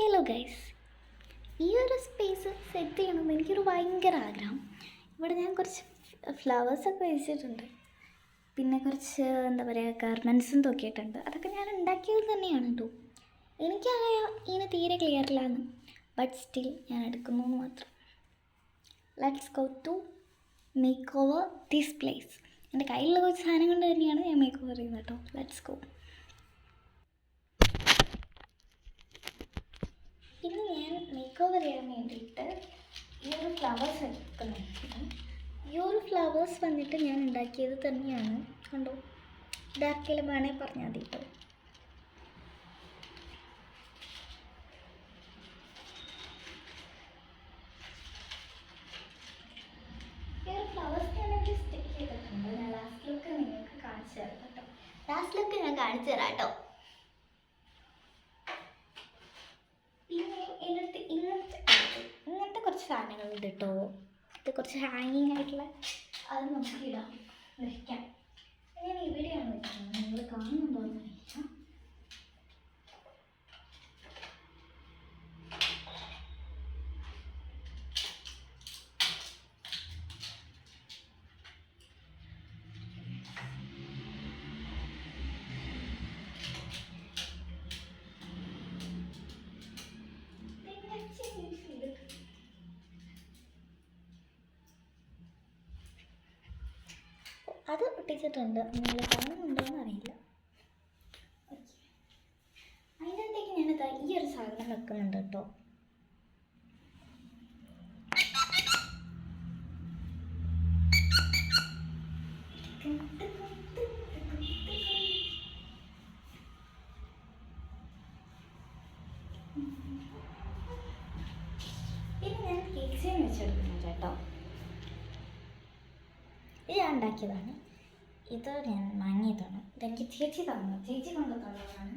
Hello guys, ഈ ഒരു space set ചെയ്യണമെന്ന് എനിക്കൊരു ഭയങ്കര ആഗ്രഹം. ഇവിടെ ഞാൻ കുറച്ച് ഫ്ലവേഴ്സൊക്കെ വെച്ചിട്ടുണ്ട്, പിന്നെ കുറച്ച് എന്താ പറയുക ഗാർമെൻറ്റ്സും തൂക്കിയിട്ടുണ്ട്. അതൊക്കെ ഞാൻ ഉണ്ടാക്കിയത് തന്നെയാണ് കേട്ടോ. ഇതിന് തീരെ ക്ലിയറില്ലാന്ന്, ബട്ട് സ്റ്റിൽ ഞാൻ എടുക്കുന്നു എന്ന് മാത്രം. Let's go to make over this place. എൻ്റെ കയ്യിലുള്ള കുറച്ച് സാധനം കൊണ്ട് തന്നെയാണ് ഞാൻ മേക്ക് ഓവർ ചെയ്യുന്നത് കേട്ടോ. Let's go. പിന്നെ ഞാൻ മേക്ക് ഓവർ ചെയ്യാൻ വേണ്ടിയിട്ട് ഈ ഒരു ഫ്ലവേഴ്സ് എടുക്കുന്നുണ്ട്. ഈ ഒരു ഫ്ലവേഴ്സ് വന്നിട്ട് ഞാൻ ഉണ്ടാക്കിയത് തന്നെയാണ്. കണ്ടോ, ഇതാർക്കെങ്കിലും വേണേൽ പറഞ്ഞാൽ മതി കേട്ടോ. ഈ ഒരു ഫ്ലവേഴ്സ് ഞാനൊക്കെ സ്റ്റിക്ക് ചെയ്തിട്ടുണ്ട്. ഞാൻ ലാസ്റ്റ് ലുക്ക് നിങ്ങൾക്ക് കാണിച്ചു തരാം കേട്ടോ. ലാസ്റ്റ് ലുക്ക് ഞാൻ കാണിച്ചു തരാം കേട്ടോ. ഇങ്ങനത്തെ കുറച്ച് സാധനങ്ങളുണ്ട് കേട്ടോ. ഇത് കുറച്ച് ഹാങ്ങിങ് ആയിട്ടുള്ള, അത് നമുക്ക് ഇടാം, വയ്ക്കാം. ഞാൻ ഇവിടെയാണ് വെക്കുന്നത്, നിങ്ങൾ കാണുന്നുണ്ടോ എന്നറിയില്ല. അത് ഒട്ടിച്ചിട്ടുണ്ട്, നിങ്ങൾ കാണുന്നുണ്ടോ എന്ന് അറിയില്ല. അതിനകത്തേക്ക് ഞാനിതാ ഈ ഒരു സാധനം വെക്കുന്നുണ്ട് കേട്ടോ. പിന്നെ ഞാൻ കേക്ക്സിന് വെച്ചെടുക്കുന്നുണ്ട് കേട്ടോ. ഇത് ഞാൻ ഉണ്ടാക്കിയതാണ്, ഇത് ഞാൻ വാങ്ങിയതാണ്. ഇതെനിക്ക് ചേച്ചി കൊണ്ട് തന്നതാണ്.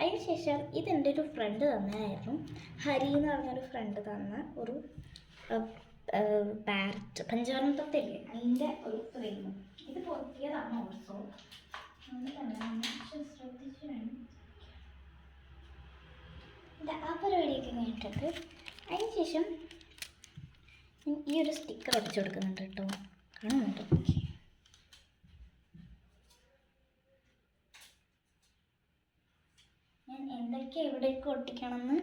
അതിനുശേഷം ഇതെൻ്റെ ഒരു ഫ്രണ്ട് തന്നതായിരുന്നു. ഹരി എന്ന് പറഞ്ഞൊരു ഫ്രണ്ട് തന്ന ഒരു പാരറ്റ്, പഞ്ചവർണ്ണത്തത്തില്ലേ, അതിൻ്റെ ഒരു ഫ്രെയിം. ഇത് പൊട്ടിയതാണ് ഓൾസോ. ശ്രദ്ധിച്ചു വേണം ആ പരിപാടിയൊക്കെ കഴിഞ്ഞിട്ട്. അതിനുശേഷം ഈ ഒരു സ്റ്റിക്കർ ഒട്ടിച്ചു കൊടുക്കുന്നുണ്ട് കേട്ടോ. കാണുന്നുണ്ടോ? ഞാൻ എന്തൊക്കെ എവിടെയൊക്കെ ഒട്ടിക്കണമെന്ന്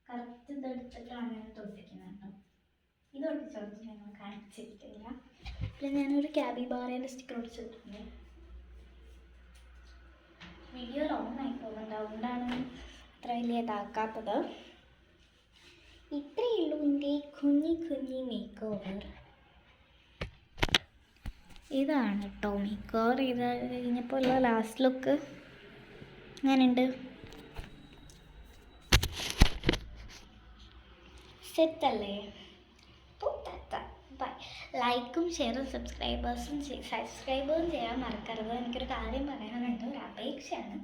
കറക്റ്റ് ഇതെടുത്തിട്ടാണ് ഞാൻ ഒട്ടിക്കുന്നത് കേട്ടോ. ഇത് ഒട്ടിച്ചോടിച്ച് ഞങ്ങൾ കാണിച്ചിട്ടില്ല. പിന്നെ ഞാനൊരു ക്യാബിബാറേൻ്റെ സ്റ്റിക്കർ ഒട്ടിച്ചിട്ടുണ്ട്. വീഡിയോ ലോങ് ആയി പോകുന്നുണ്ട്, അതുകൊണ്ടാണ് അത്ര വലിയ ഇതാക്കാത്തത്. ഇത്രയേ ഉള്ളൂ എൻ്റെ കുഞ്ഞി മേക്ക് ഓവർ. ഇതാണ് കേട്ടോ മേക്ക് ഓവർ ചെയ്ത് കഴിഞ്ഞപ്പോൾ ഉള്ള ലാസ്റ്റ് ലുക്ക്. അങ്ങനെയുണ്ട്, സെറ്റല്ലേ? ബൈ. ലൈക്കും ഷെയറും സബ്സ്ക്രൈബേഴ്സും ചെയ്യാൻ മറക്കരുത്. എനിക്കൊരു കാര്യം പറയാനുണ്ട്, ഒരു അപേക്ഷയാണ്.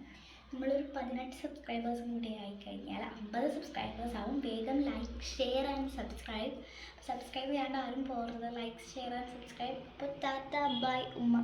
നമ്മളൊരു 18 സബ്സ്ക്രൈബേഴ്സും കൂടി ആയിക്കഴിഞ്ഞാൽ 50 സബ്സ്ക്രൈബേഴ്സ് ആവും. വേഗം ലൈക്ക്, ഷെയർ ആൻഡ് സബ്സ്ക്രൈബ് ചെയ്യാണ്ട് ആരും പോകരുത്. Like, share and subscribe. അപ്പോൾ ടാറ്റ, ബൈ, ഉമ്മ.